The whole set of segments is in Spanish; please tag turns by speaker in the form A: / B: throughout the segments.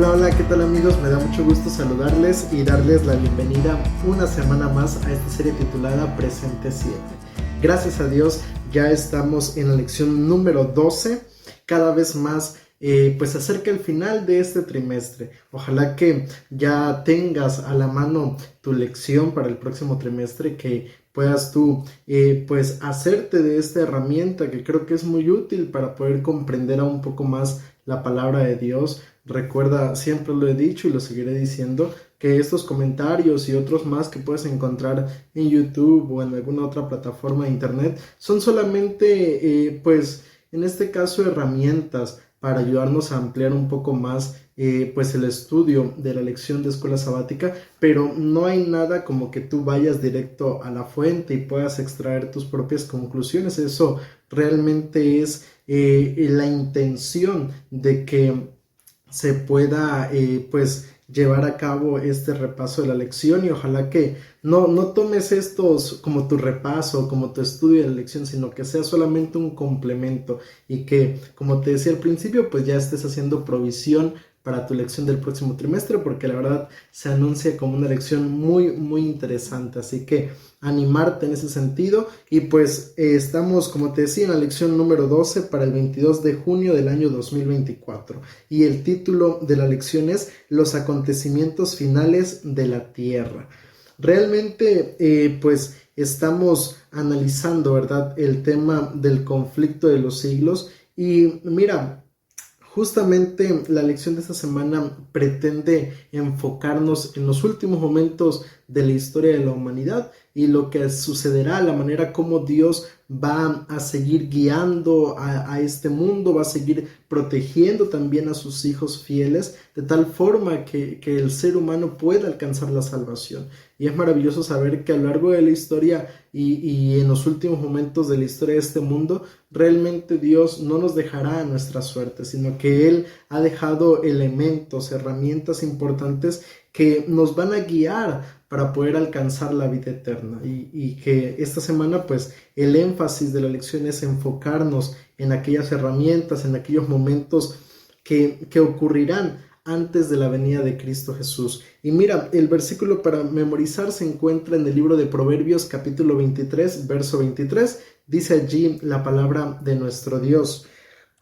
A: Hola, hola, ¿qué tal amigos? Me da mucho gusto saludarles y darles la bienvenida una semana más a esta serie titulada Presente 7. Gracias a Dios ya estamos en la lección número 12, cada vez más pues acerca el final de este trimestre. Ojalá que ya tengas a la mano tu lección para el próximo trimestre, que puedas tú pues hacerte de esta herramienta que creo que es muy útil para poder comprender aún un poco más la palabra de Dios. Recuerda, siempre lo he dicho y lo seguiré diciendo, que estos comentarios y otros más que puedes encontrar en YouTube o en alguna otra plataforma de internet son solamente, pues, en este caso, herramientas para ayudarnos a ampliar un poco más pues el estudio de la lección de escuela sabática, pero no hay nada como que tú vayas directo a la fuente y puedas extraer tus propias conclusiones. Eso realmente es la intención de que se pueda pues llevar a cabo este repaso de la lección, y ojalá que no tomes estos como tu repaso, como tu estudio de la lección, sino que sea solamente un complemento y que, como te decía al principio, pues ya estés haciendo provisión para tu lección del próximo trimestre, porque la verdad se anuncia como una lección muy muy interesante, así que animarte en ese sentido. Y pues estamos, como te decía, en la lección número 12 para el 22 de junio del año 2024, y el título de la lección es Los acontecimientos finales de la tierra. Realmente pues estamos analizando, ¿verdad?, el tema del conflicto de los siglos. Y mira, justamente la lección de esta semana pretende enfocarnos en los últimos momentos de la historia de la humanidad y lo que sucederá, la manera como Dios va a seguir guiando a este mundo, va a seguir protegiendo también a sus hijos fieles, de tal forma que el ser humano pueda alcanzar la salvación. Y es maravilloso saber que a lo largo de la historia y en los últimos momentos de la historia de este mundo, realmente Dios no nos dejará a nuestra suerte, sino que Él ha dejado elementos, herramientas importantes que nos van a guiar para poder alcanzar la vida eterna. Y que esta semana pues el énfasis de la lección es enfocarnos en aquellas herramientas, en aquellos momentos que ocurrirán antes de la venida de Cristo Jesús. Y mira, el versículo para memorizar se encuentra en el libro de Proverbios capítulo 23, verso 23. Dice allí la palabra de nuestro Dios: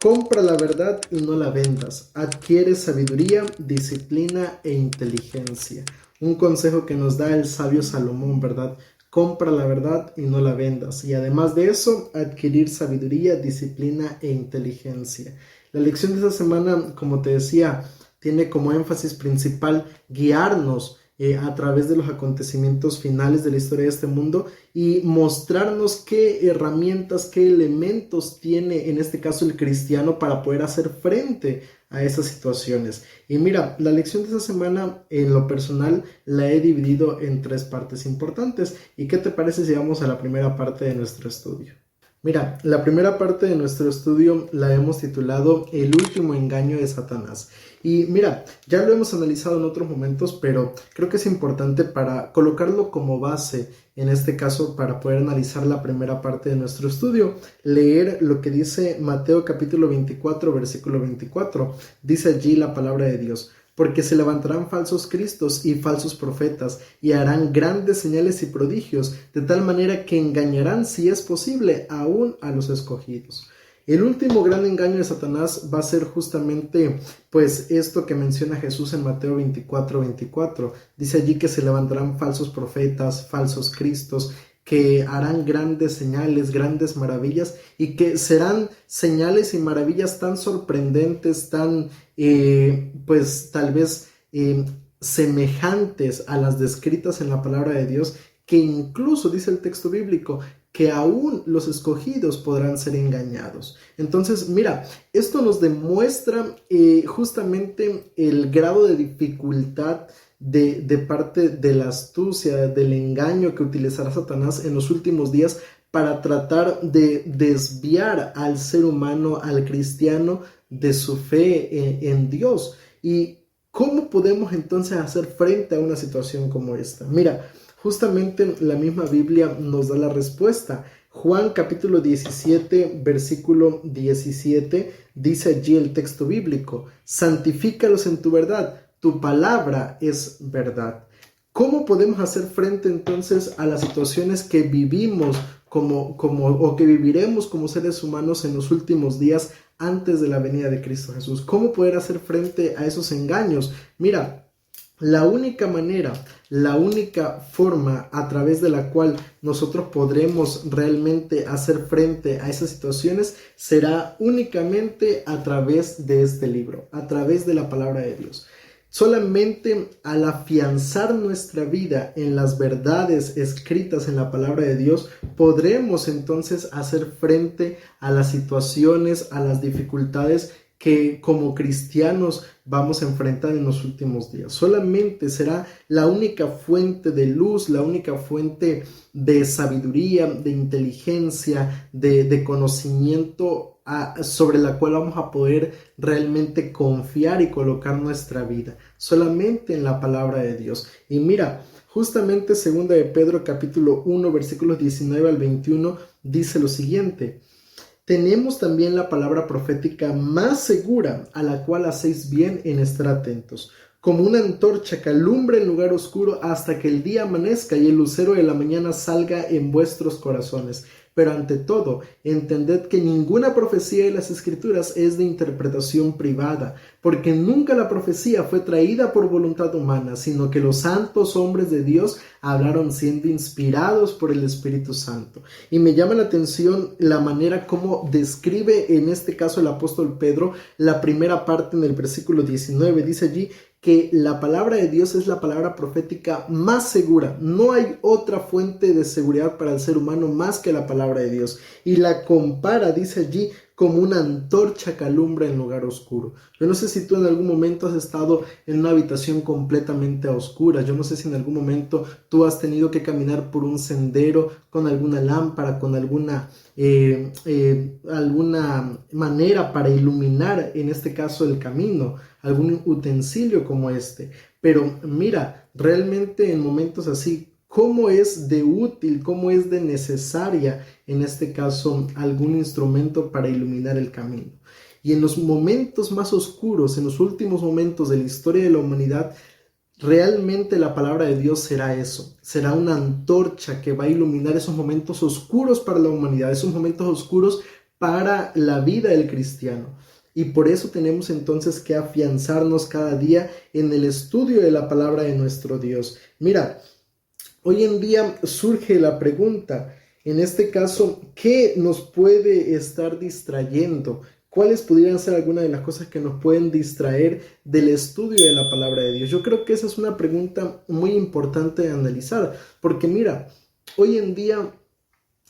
A: compra la verdad y no la vendas. Adquiere sabiduría, disciplina e inteligencia. Un consejo que nos da el sabio Salomón, ¿verdad? Compra la verdad y no la vendas. Y además de eso, adquirir sabiduría, disciplina e inteligencia. La lección de esta semana, como te decía, tiene como énfasis principal guiarnos a través de los acontecimientos finales de la historia de este mundo y mostrarnos qué herramientas, qué elementos tiene en este caso el cristiano para poder hacer frente a esas situaciones. Y mira, la lección de esta semana en lo personal la he dividido en tres partes importantes. ¿Y qué te parece si vamos a la primera parte de nuestro estudio? Mira, la primera parte de nuestro estudio la hemos titulado El último engaño de Satanás. Y mira, ya lo hemos analizado en otros momentos, pero creo que es importante para colocarlo como base, en este caso, para poder analizar la primera parte de nuestro estudio, leer lo que dice Mateo capítulo 24, versículo 24. Dice allí la palabra de Dios: porque se levantarán falsos cristos y falsos profetas, y harán grandes señales y prodigios, de tal manera que engañarán, si es posible, aún a los escogidos. El último gran engaño de Satanás va a ser justamente pues esto que menciona Jesús en Mateo 24, 24. Dice allí que se levantarán falsos profetas, falsos cristos, que harán grandes señales, grandes maravillas, y que serán señales y maravillas tan sorprendentes, tan pues tal vez semejantes a las descritas en la palabra de Dios, que incluso dice el texto bíblico que aún los escogidos podrán ser engañados. Entonces, mira, esto nos demuestra justamente el grado de dificultad de parte de la astucia, del engaño que utilizará Satanás en los últimos días para tratar de desviar al ser humano, al cristiano, de su fe en Dios. ¿Y cómo podemos entonces hacer frente a una situación como esta? Mira, justamente la misma Biblia nos da la respuesta. Juan capítulo 17, versículo 17, dice allí el texto bíblico: santifícalos en tu verdad, tu palabra es verdad. ¿Cómo podemos hacer frente entonces a las situaciones que vivimos o que viviremos como seres humanos en los últimos días antes de la venida de Cristo Jesús? ¿Cómo poder hacer frente a esos engaños? Mira, la única manera, la única forma a través de la cual nosotros podremos realmente hacer frente a esas situaciones será únicamente a través de este libro, a través de la palabra de Dios. Solamente al afianzar nuestra vida en las verdades escritas en la palabra de Dios, podremos entonces hacer frente a las situaciones, a las dificultades que como cristianos vamos a enfrentar en los últimos días. Solamente será la única fuente de luz, la única fuente de sabiduría, de inteligencia, de conocimiento sobre la cual vamos a poder realmente confiar y colocar nuestra vida, solamente en la palabra de Dios. Y mira, justamente 2 de Pedro capítulo 1 versículos 19 al 21 dice lo siguiente: tenemos también la palabra profética más segura, a la cual hacéis bien en estar atentos, como una antorcha que alumbra en lugar oscuro hasta que el día amanezca y el lucero de la mañana salga en vuestros corazones. Pero ante todo, entended que ninguna profecía de las Escrituras es de interpretación privada, porque nunca la profecía fue traída por voluntad humana, sino que los santos hombres de Dios hablaron siendo inspirados por el Espíritu Santo. Y me llama la atención la manera como describe en este caso el apóstol Pedro la primera parte en el versículo 19. Dice allí que la palabra de Dios es la palabra profética más segura. No hay otra fuente de seguridad para el ser humano más que la palabra de Dios. Y la compara, dice allí, como una antorcha que alumbra en lugar oscuro. Yo no sé si tú en algún momento has estado en una habitación completamente a oscuras. Yo no sé si en algún momento tú has tenido que caminar por un sendero con alguna lámpara, con alguna manera para iluminar, en este caso, el camino, algún utensilio como este. Pero mira, realmente en momentos así, ¿cómo es de útil, cómo es de necesaria, en este caso, algún instrumento para iluminar el camino? Y en los momentos más oscuros, en los últimos momentos de la historia de la humanidad, realmente la palabra de Dios será eso, será una antorcha que va a iluminar esos momentos oscuros para la humanidad, esos momentos oscuros para la vida del cristiano. Y por eso tenemos entonces que afianzarnos cada día en el estudio de la palabra de nuestro Dios. Mira, hoy en día surge la pregunta, en este caso, ¿qué nos puede estar distrayendo? ¿Cuáles pudieran ser algunas de las cosas que nos pueden distraer del estudio de la palabra de Dios? Yo creo que esa es una pregunta muy importante de analizar, porque mira, hoy en día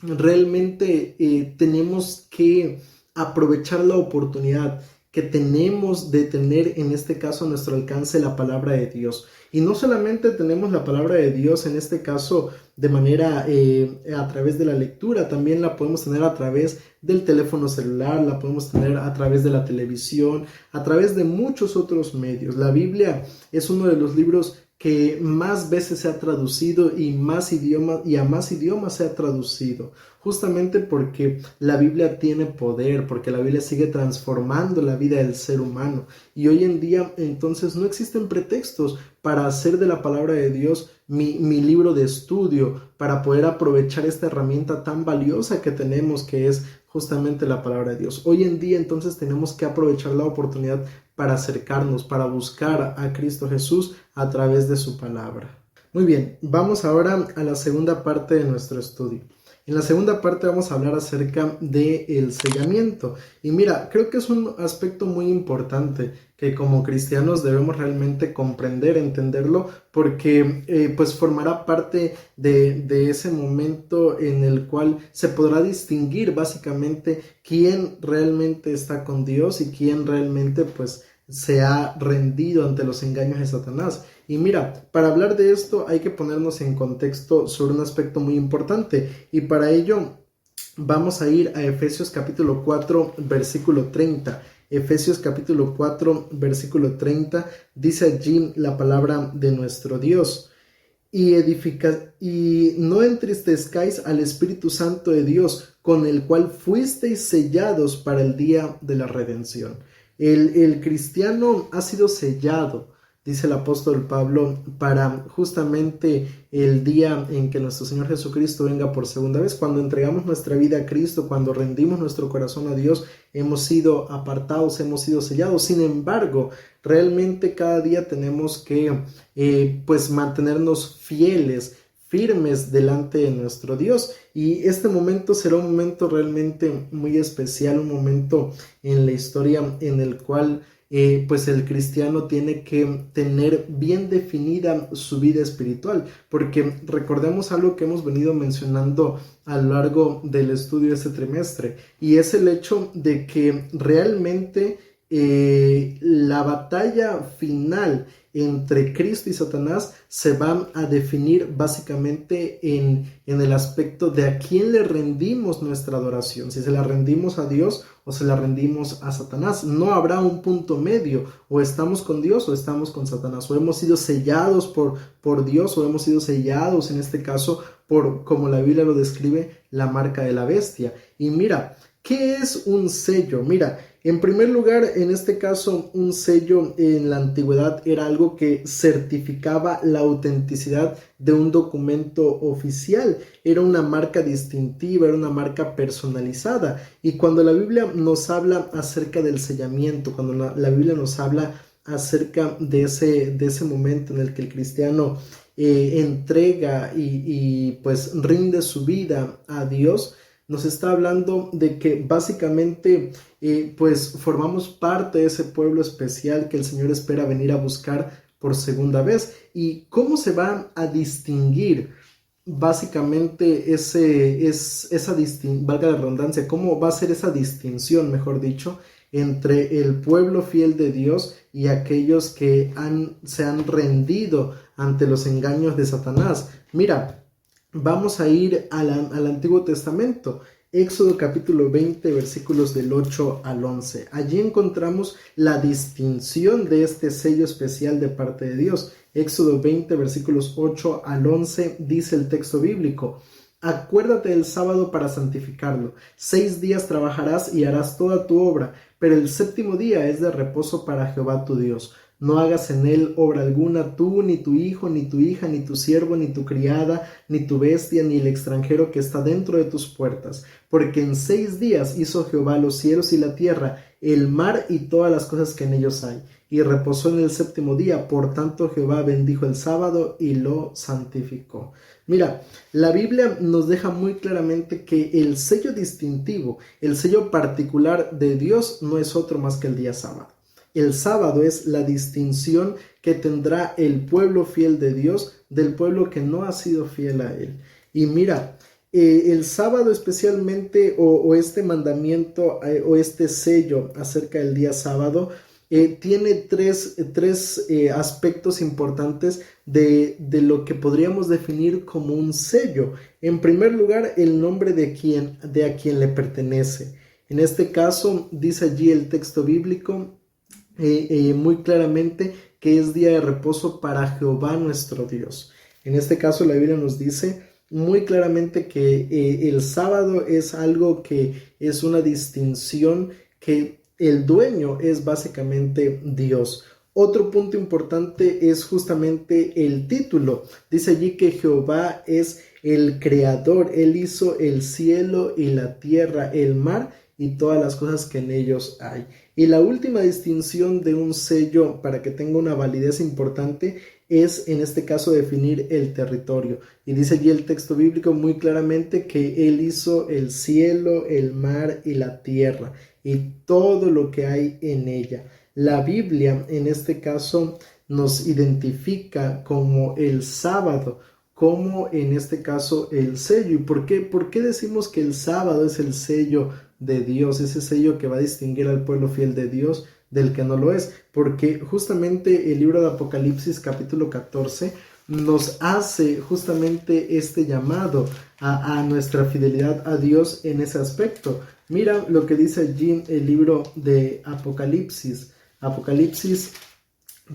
A: realmente tenemos que aprovechar la oportunidad que tenemos de tener, en este caso, a nuestro alcance la palabra de Dios. Y no solamente tenemos la palabra de Dios, en este caso, de manera a través de la lectura, también la podemos tener a través del teléfono celular, la podemos tener a través de la televisión, a través de muchos otros medios. La Biblia es uno de los libros que más veces se ha traducido y a más idiomas se ha traducido, justamente porque la Biblia tiene poder, porque la Biblia sigue transformando la vida del ser humano. Y hoy en día entonces no existen pretextos para hacer de la palabra de Dios mi libro de estudio, para poder aprovechar esta herramienta tan valiosa que tenemos, que es justamente la palabra de Dios. Hoy en día entonces tenemos que aprovechar la oportunidad para acercarnos, para buscar a Cristo Jesús a través de su palabra. Muy bien, vamos ahora a la segunda parte de nuestro estudio. En la segunda parte vamos a hablar acerca del sellamiento. Y mira, creo que es un aspecto muy importante que como cristianos debemos realmente comprender, entenderlo, porque pues formará parte de ese momento en el cual se podrá distinguir básicamente quién realmente está con Dios y quién realmente pues se ha rendido ante los engaños de Satanás. Y mira, para hablar de esto hay que ponernos en contexto sobre un aspecto muy importante, y para ello vamos a ir a Efesios capítulo 4 versículo 30. Efesios capítulo 4 versículo 30 dice allí la palabra de nuestro Dios: y no entristezcáis al Espíritu Santo de Dios, con el cual fuisteis sellados para el día de la redención. El cristiano ha sido sellado, dice el apóstol Pablo, para justamente el día en que nuestro Señor Jesucristo venga por segunda vez. Cuando entregamos nuestra vida a Cristo, cuando rendimos nuestro corazón a Dios, hemos sido apartados, hemos sido sellados. Sin embargo, realmente cada día tenemos que pues mantenernos fieles, firmes delante de nuestro Dios, y este momento será un momento realmente muy especial, un momento en la historia en el cual pues el cristiano tiene que tener bien definida su vida espiritual, porque recordemos algo que hemos venido mencionando a lo largo del estudio de este trimestre, y es el hecho de que realmente la batalla final entre Cristo y Satanás se va a definir básicamente en el aspecto de a quién le rendimos nuestra adoración, si se la rendimos a Dios o se la rendimos a Satanás. No habrá un punto medio, o estamos con Dios o estamos con Satanás, o hemos sido sellados por Dios o hemos sido sellados en este caso por, como la Biblia lo describe, la marca de la bestia. Y mira, ¿qué es un sello? Mira, en primer lugar, en este caso, un sello en la antigüedad era algo que certificaba la autenticidad de un documento oficial. Era una marca distintiva, era una marca personalizada. Y cuando la Biblia nos habla acerca del sellamiento, cuando la Biblia nos habla acerca de ese momento en el que el cristiano entrega y pues rinde su vida a Dios, nos está hablando de que básicamente pues formamos parte de ese pueblo especial que el Señor espera venir a buscar por segunda vez. ¿Y cómo se va a distinguir básicamente valga la redundancia, cómo va a ser esa distinción, mejor dicho, entre el pueblo fiel de Dios y aquellos que se han rendido ante los engaños de Satanás? Mira, vamos a ir al Antiguo Testamento, Éxodo capítulo 20, versículos del 8 al 11. Allí encontramos la distinción de este sello especial de parte de Dios. Éxodo 20, versículos 8 al 11, dice el texto bíblico: Acuérdate del sábado para santificarlo. 6 días trabajarás y harás toda tu obra, pero el séptimo día es de reposo para Jehová tu Dios. No hagas en él obra alguna, tú, ni tu hijo, ni tu hija, ni tu siervo, ni tu criada, ni tu bestia, ni el extranjero que está dentro de tus puertas. Porque en 6 días hizo Jehová los cielos y la tierra, el mar y todas las cosas que en ellos hay. Y reposó en el séptimo día. Por tanto Jehová bendijo el sábado y lo santificó. Mira, la Biblia nos deja muy claramente que el sello distintivo, el sello particular de Dios no es otro más que el día sábado. El sábado es la distinción que tendrá el pueblo fiel de Dios del pueblo que no ha sido fiel a él. Y mira, el sábado especialmente, o este mandamiento o este sello acerca del día sábado, tiene tres aspectos importantes de lo que podríamos definir como un sello. En primer lugar, el nombre de a quien le pertenece. En este caso, dice allí el texto bíblico muy claramente que es día de reposo para Jehová nuestro Dios. En este caso la Biblia nos dice muy claramente que el sábado es algo que es una distinción, que el dueño es básicamente Dios. Otro punto importante es justamente el título. Dice allí que Jehová es el creador. Él hizo el cielo y la tierra, el mar y todas las cosas que en ellos hay. Y la última distinción de un sello, para que tenga una validez importante, es en este caso definir el territorio. Y dice allí el texto bíblico muy claramente que Él hizo el cielo, el mar y la tierra y todo lo que hay en ella. La Biblia en este caso nos identifica como el sábado, como en este caso el sello. ¿Y por qué decimos que el sábado es el sello de Dios, ese sello que va a distinguir al pueblo fiel de Dios del que no lo es? Porque justamente el libro de Apocalipsis capítulo 14 nos hace justamente este llamado a nuestra fidelidad a Dios en ese aspecto. Mira lo que dice allí el libro de Apocalipsis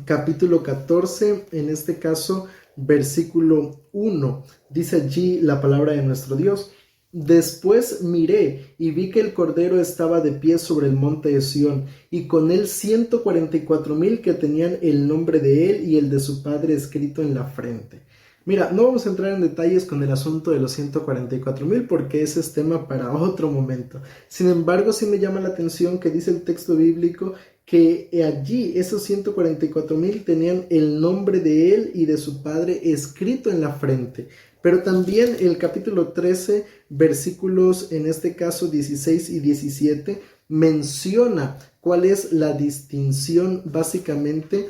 A: capítulo 14, en este caso versículo 1. Dice allí la palabra de nuestro Dios. Después miré y vi que el Cordero estaba de pie sobre el monte de Sión, y con él 144,000 que tenían el nombre de él y el de su padre escrito en la frente. Mira, no vamos a entrar en detalles con el asunto de los 144,000 porque ese es tema para otro momento. Sin embargo, sí me llama la atención que dice el texto bíblico que allí esos 144,000 tenían el nombre de él y de su padre escrito en la frente. Pero también el capítulo 13, versículos en este caso 16 y 17, menciona cuál es la distinción básicamente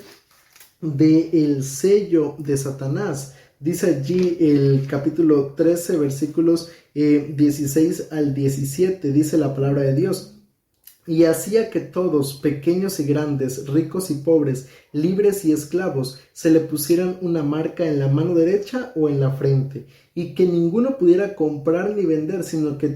A: del sello de Satanás. Dice allí el capítulo 13, versículos 16 al 17, dice la palabra de Dios. Y hacía que todos, pequeños y grandes, ricos y pobres, libres y esclavos, se le pusieran una marca en la mano derecha o en la frente, y que ninguno pudiera comprar ni vender, sino el que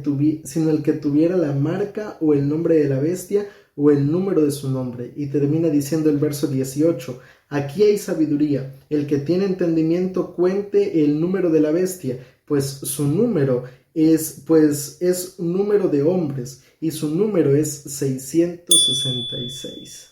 A: tuviera la marca o el nombre de la bestia o el número de su nombre. Y termina diciendo el verso 18, aquí hay sabiduría, el que tiene entendimiento cuente el número de la bestia, pues su número es un número de hombres, y su número es 666.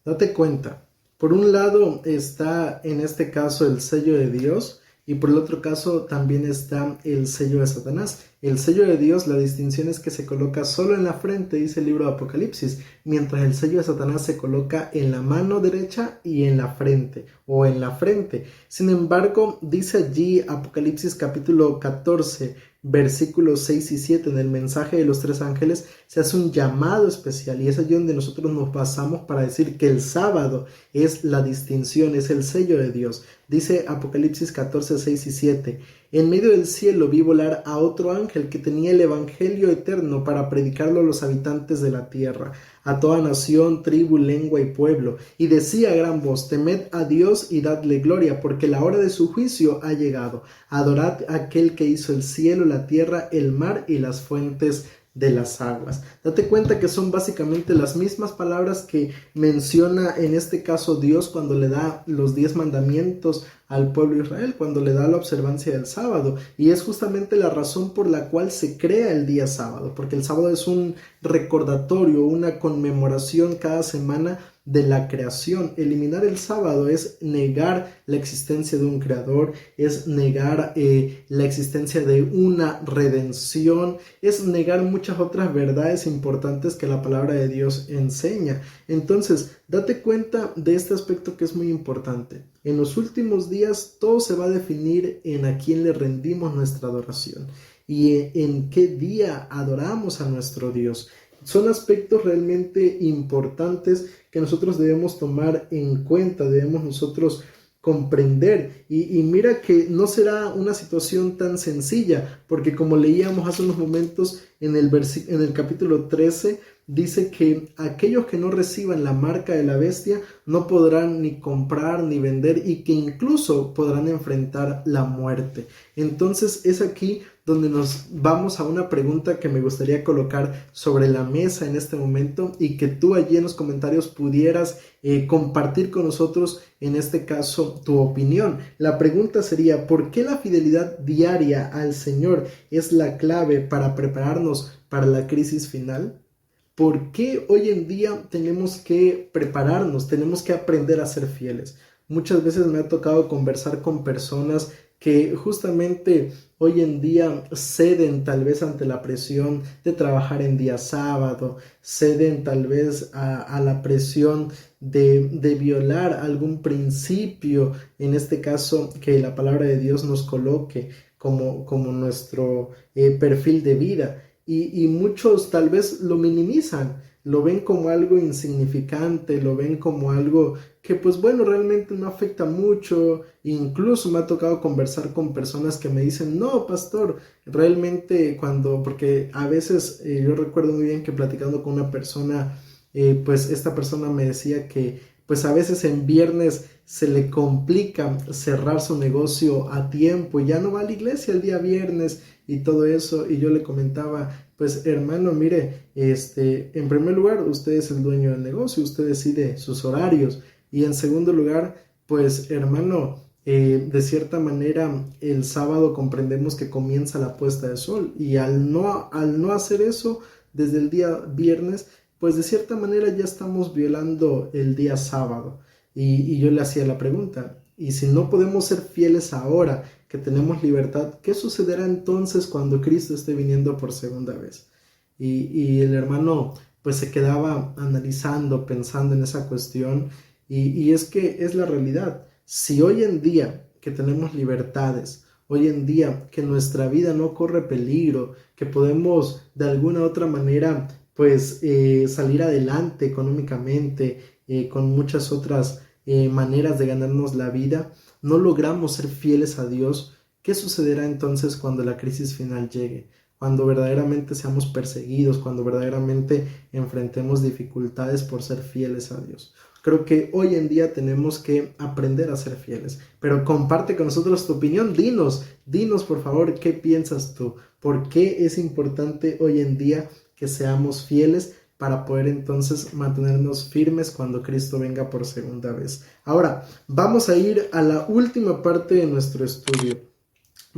A: Date cuenta, por un lado está en este caso el sello de Dios, y por el otro caso también está el sello de Satanás. El sello de Dios, la distinción es que se coloca solo en la frente, dice el libro de Apocalipsis, mientras el sello de Satanás se coloca en la mano derecha y en la frente, o en la frente. Sin embargo, dice allí Apocalipsis capítulo 14, versículos 6 y 7, en el mensaje de los tres ángeles, se hace un llamado especial, y es allí donde nosotros nos basamos para decir que el sábado es la distinción, es el sello de Dios. Dice Apocalipsis 14, 6 y 7, en medio del cielo vi volar a otro ángel que tenía el evangelio eterno para predicarlo a los habitantes de la tierra, a toda nación, tribu, lengua y pueblo, y decía a gran voz, temed a Dios y dadle gloria, porque la hora de su juicio ha llegado. Adorad a aquel que hizo el cielo, la tierra, el mar y las fuentes de las aguas. Date cuenta que son básicamente las mismas palabras que menciona en este caso Dios cuando le da los 10 mandamientos al pueblo de Israel, cuando le da la observancia del sábado, y es justamente la razón por la cual se crea el día sábado, porque el sábado es un recordatorio, una conmemoración cada semana de la creación. Eliminar el sábado es negar la existencia de un creador, es negar la existencia de una redención, es negar muchas otras verdades importantes que la palabra de Dios enseña. Entonces, date cuenta de este aspecto que es muy importante. En los últimos días todo se va a definir en a quién le rendimos nuestra adoración y en qué día adoramos a nuestro Dios. Son aspectos realmente importantes que nosotros debemos tomar en cuenta, debemos nosotros comprender, y mira que no será una situación tan sencilla, porque como leíamos hace unos momentos en el capítulo 13, dice que aquellos que no reciban la marca de la bestia no podrán ni comprar ni vender, y que incluso podrán enfrentar la muerte. Entonces es aquí donde nos vamos a una pregunta que me gustaría colocar sobre la mesa en este momento, y que tú allí en los comentarios pudieras compartir con nosotros, en este caso, tu opinión. La pregunta sería, ¿por qué la fidelidad diaria al Señor es la clave para prepararnos para la crisis final? ¿Por qué hoy en día tenemos que prepararnos, tenemos que aprender a ser fieles? Muchas veces me ha tocado conversar con personas que justamente hoy en día ceden tal vez ante la presión de trabajar en día sábado, ceden tal vez a la presión de violar algún principio, en este caso que la palabra de Dios nos coloque como nuestro perfil de vida. Y muchos tal vez lo minimizan, lo ven como algo insignificante, lo ven como algo que pues bueno, realmente no afecta mucho. Incluso me ha tocado conversar con personas que me dicen, no, pastor, realmente porque a veces yo recuerdo muy bien que platicando con una persona, pues esta persona me decía que pues a veces en viernes se le complica cerrar su negocio a tiempo y ya no va a la iglesia el día viernes y todo eso, y yo le comentaba, pues hermano, mire, en primer lugar, usted es el dueño del negocio, usted decide sus horarios, y en segundo lugar, pues hermano, De cierta manera, el sábado comprendemos que comienza la puesta de sol y al no hacer eso desde el día viernes, pues de cierta manera ya estamos violando el día sábado. Y yo le hacía la pregunta, ¿y si no podemos ser fieles ahora que tenemos libertad, qué sucederá entonces cuando Cristo esté viniendo por segunda vez? Y el hermano pues se quedaba analizando, pensando en esa cuestión y es que es la realidad. Si hoy en día que tenemos libertades, hoy en día que nuestra vida no corre peligro, que podemos de alguna u otra manera pues salir adelante económicamente, con muchas otras maneras de ganarnos la vida, no logramos ser fieles a Dios, ¿qué sucederá entonces cuando la crisis final llegue? Cuando verdaderamente seamos perseguidos, cuando verdaderamente enfrentemos dificultades por ser fieles a Dios. Creo que hoy en día tenemos que aprender a ser fieles, pero comparte con nosotros tu opinión, dinos por favor qué piensas tú, por qué es importante hoy en día que seamos fieles para poder entonces mantenernos firmes cuando Cristo venga por segunda vez. Ahora, vamos a ir a la última parte de nuestro estudio.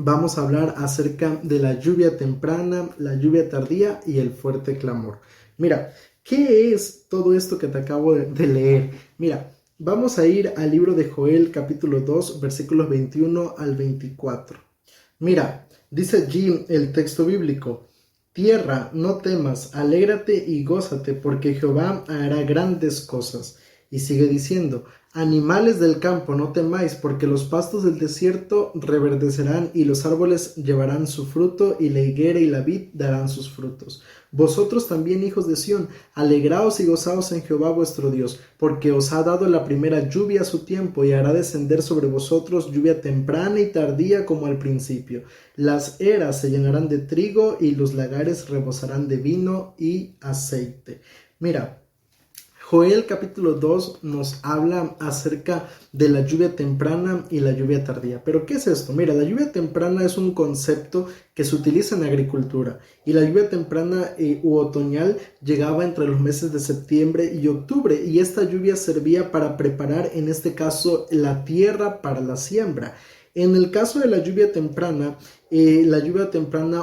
A: Vamos a hablar acerca de la lluvia temprana, la lluvia tardía y el fuerte clamor. Mira, ¿qué es todo esto que te acabo de leer? Mira, vamos a ir al libro de Joel capítulo 2, versículos 21 al 24. Mira, dice allí el texto bíblico: Tierra, no temas, alégrate y gózate, porque Jehová hará grandes cosas. Y sigue diciendo: animales del campo, no temáis, porque los pastos del desierto reverdecerán y los árboles llevarán su fruto y la higuera y la vid darán sus frutos. Vosotros también, hijos de Sión, alegraos y gozaos en Jehová vuestro Dios, porque os ha dado la primera lluvia a su tiempo y hará descender sobre vosotros lluvia temprana y tardía como al principio. Las eras se llenarán de trigo y los lagares rebosarán de vino y aceite. Mira, Joel capítulo 2 nos habla acerca de la lluvia temprana y la lluvia tardía. ¿Pero qué es esto? Mira, la lluvia temprana es un concepto que se utiliza en agricultura y la lluvia temprana u otoñal llegaba entre los meses de septiembre y octubre y esta lluvia servía para preparar, en este caso, la tierra para la siembra. En el caso de la lluvia temprana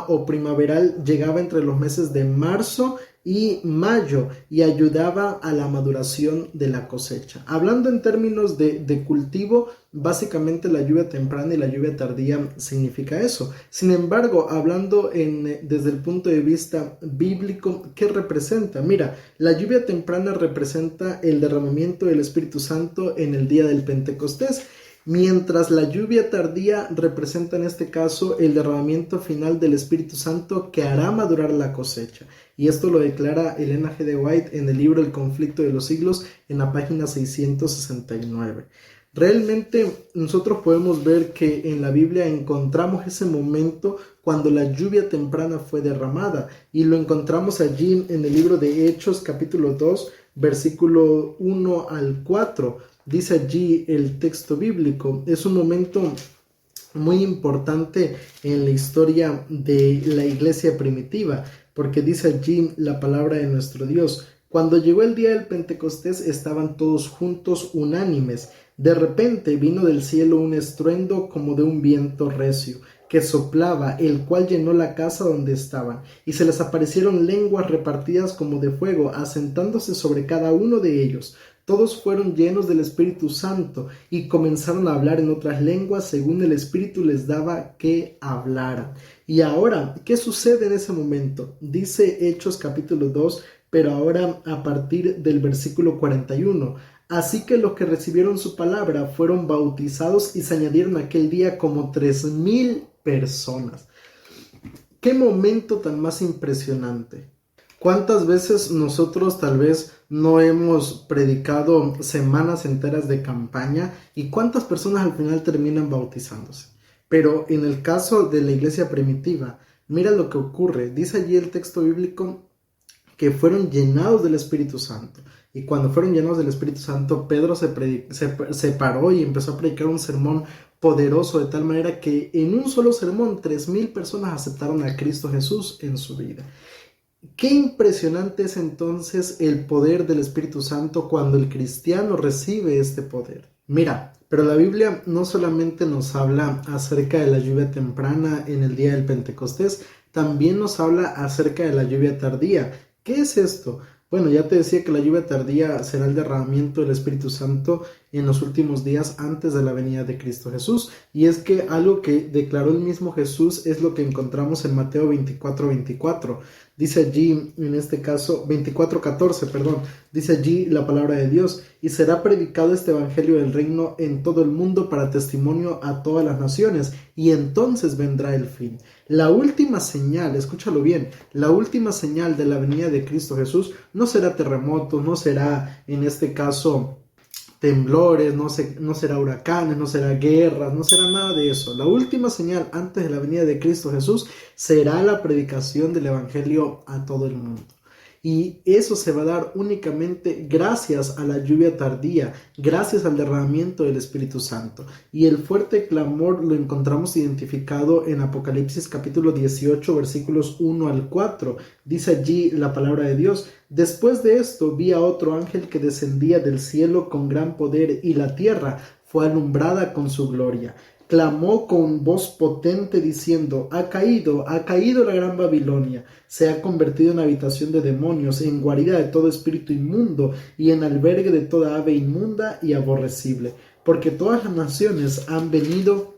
A: o primaveral llegaba entre los meses de marzo y mayo y ayudaba a la maduración de la cosecha. Hablando en términos de cultivo, básicamente la lluvia temprana y la lluvia tardía significa eso. Sin embargo, hablando desde el punto de vista bíblico, ¿qué representa? Mira, la lluvia temprana representa el derramamiento del Espíritu Santo en el día del Pentecostés, mientras la lluvia tardía representa en este caso el derramamiento final del Espíritu Santo que hará madurar la cosecha. Y esto lo declara Elena G. de White en el libro El conflicto de los siglos, en la página 669. Realmente nosotros podemos ver que en la Biblia encontramos ese momento cuando la lluvia temprana fue derramada y lo encontramos allí en el libro de Hechos capítulo 2 versículo 1 al 4. Dice allí el texto bíblico, es un momento muy importante en la historia de la iglesia primitiva, porque dice allí la palabra de nuestro Dios: cuando llegó el día del Pentecostés estaban todos juntos unánimes. De repente vino del cielo un estruendo como de un viento recio que soplaba, el cual llenó la casa donde estaban, y se les aparecieron lenguas repartidas como de fuego, asentándose sobre cada uno de ellos. Todos fueron llenos del Espíritu Santo y comenzaron a hablar en otras lenguas según el Espíritu les daba que hablaran. Y ahora, ¿qué sucede en ese momento? Dice Hechos capítulo 2, pero ahora a partir del versículo 41. Así que los que recibieron su palabra fueron bautizados y se añadieron aquel día como 3,000 personas. ¡Qué momento tan más impresionante! ¿Cuántas veces nosotros tal vez no hemos predicado semanas enteras de campaña y cuántas personas al final terminan bautizándose? Pero en el caso de la iglesia primitiva, mira lo que ocurre. Dice allí el texto bíblico que fueron llenados del Espíritu Santo. Y cuando fueron llenados del Espíritu Santo, Pedro se paró y empezó a predicar un sermón poderoso, de tal manera que en un solo sermón 3,000 personas aceptaron a Cristo Jesús en su vida. Qué impresionante es entonces el poder del Espíritu Santo cuando el cristiano recibe este poder. Mira, Pero la Biblia no solamente nos habla acerca de la lluvia temprana en el día del Pentecostés, también nos habla acerca de la lluvia tardía. ¿Qué es esto? Bueno, ya te decía que la lluvia tardía será el derramamiento del Espíritu Santo en los últimos días antes de la venida de Cristo Jesús. Y es que algo que declaró el mismo Jesús es lo que encontramos en Mateo 24:24. Dice allí, en este caso, 24:14, perdón, dice allí la palabra de Dios: y será predicado este evangelio del reino en todo el mundo para testimonio a todas las naciones, y entonces vendrá el fin. La última señal, escúchalo bien, la última señal de la venida de Cristo Jesús no será terremoto, no será en este caso temblores, no será huracanes, no será guerras, no será nada de eso. La última señal antes de la venida de Cristo Jesús será la predicación del evangelio a todo el mundo. Y eso se va a dar únicamente gracias a la lluvia tardía, gracias al derramamiento del Espíritu Santo. Y el fuerte clamor lo encontramos identificado en Apocalipsis capítulo 18, versículos 1 al 4. Dice allí la palabra de Dios: después de esto vi a otro ángel que descendía del cielo con gran poder, y la tierra fue alumbrada con su gloria. Clamó con voz potente diciendo: ha caído la gran Babilonia, se ha convertido en habitación de demonios, en guarida de todo espíritu inmundo y en albergue de toda ave inmunda y aborrecible, porque todas las naciones han bebido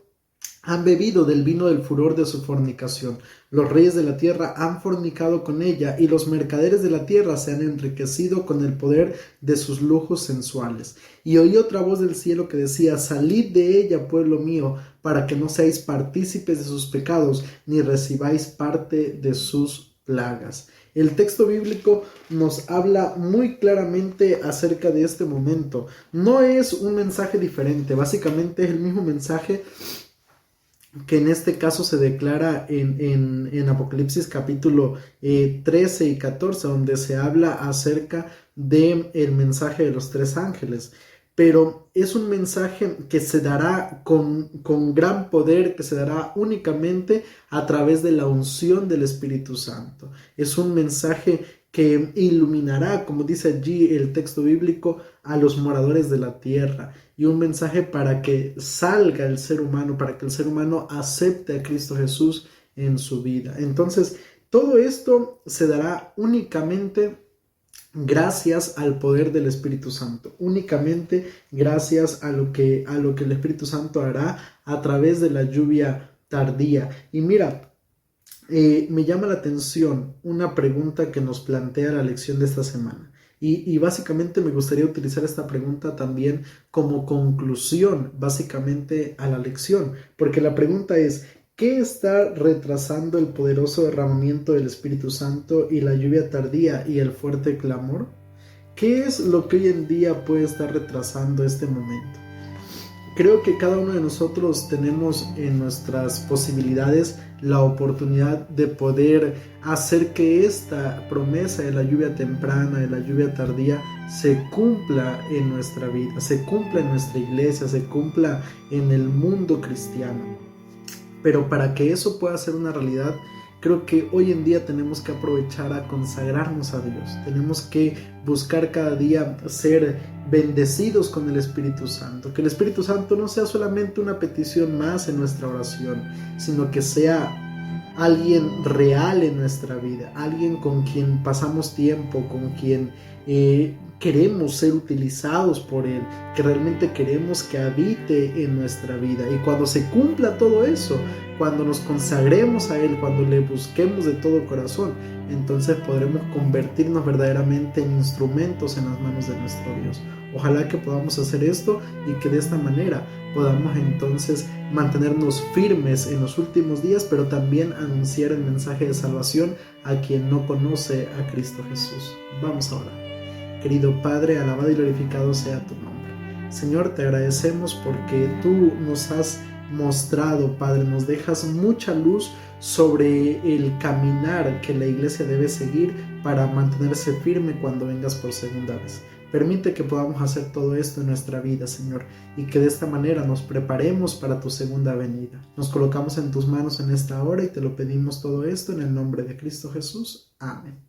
A: del vino del furor de su fornicación. Los reyes de la tierra han fornicado con ella, y los mercaderes de la tierra se han enriquecido con el poder de sus lujos sensuales. Y oí otra voz del cielo que decía: salid de ella, pueblo mío, para que no seáis partícipes de sus pecados, ni recibáis parte de sus plagas. El texto bíblico nos habla muy claramente acerca de este momento. No es un mensaje diferente, básicamente es el mismo mensaje que en este caso se declara en Apocalipsis capítulo 13 y 14, donde se habla acerca del mensaje de los tres ángeles. Pero es un mensaje que se dará con gran poder, que se dará únicamente a través de la unción del Espíritu Santo. Es un mensaje que iluminará, como dice allí el texto bíblico, a los moradores de la tierra, y un mensaje para que salga el ser humano, para que el ser humano acepte a Cristo Jesús en su vida. Entonces, todo esto se dará únicamente gracias al poder del Espíritu Santo, únicamente gracias a lo que el Espíritu Santo hará a través de la lluvia tardía. Y mira, me llama la atención una pregunta que nos plantea la lección de esta semana. Y básicamente me gustaría utilizar esta pregunta también como conclusión básicamente a la lección, porque la pregunta es: ¿qué está retrasando el poderoso derramamiento del Espíritu Santo y la lluvia tardía y el fuerte clamor? ¿Qué es lo que hoy en día puede estar retrasando este momento? Creo que cada uno de nosotros tenemos en nuestras posibilidades la oportunidad de poder hacer que esta promesa de la lluvia temprana, de la lluvia tardía, se cumpla en nuestra vida, se cumpla en nuestra iglesia, se cumpla en el mundo cristiano. Pero para que eso pueda ser una realidad, creo que hoy en día tenemos que aprovechar a consagrarnos a Dios. Tenemos que buscar cada día ser bendecidos con el Espíritu Santo. Que el Espíritu Santo no sea solamente una petición más en nuestra oración, sino que sea alguien real en nuestra vida, alguien con quien pasamos tiempo, con quien queremos ser utilizados por Él, que realmente queremos que habite en nuestra vida. Y cuando se cumpla todo eso, cuando nos consagremos a Él, cuando le busquemos de todo corazón, entonces podremos convertirnos verdaderamente en instrumentos en las manos de nuestro Dios. Ojalá que podamos hacer esto y que de esta manera podamos entonces mantenernos firmes en los últimos días, pero también anunciar el mensaje de salvación a quien no conoce a Cristo Jesús. Vamos a orar. Querido Padre, alabado y glorificado sea tu nombre. Señor, te agradecemos porque tú nos has mostrado, Padre, nos dejas mucha luz sobre el caminar que la iglesia debe seguir para mantenerse firme cuando vengas por segunda vez. Permite que podamos hacer todo esto en nuestra vida, Señor, y que de esta manera nos preparemos para tu segunda venida. Nos colocamos en tus manos en esta hora y te lo pedimos todo esto en el nombre de Cristo Jesús. Amén.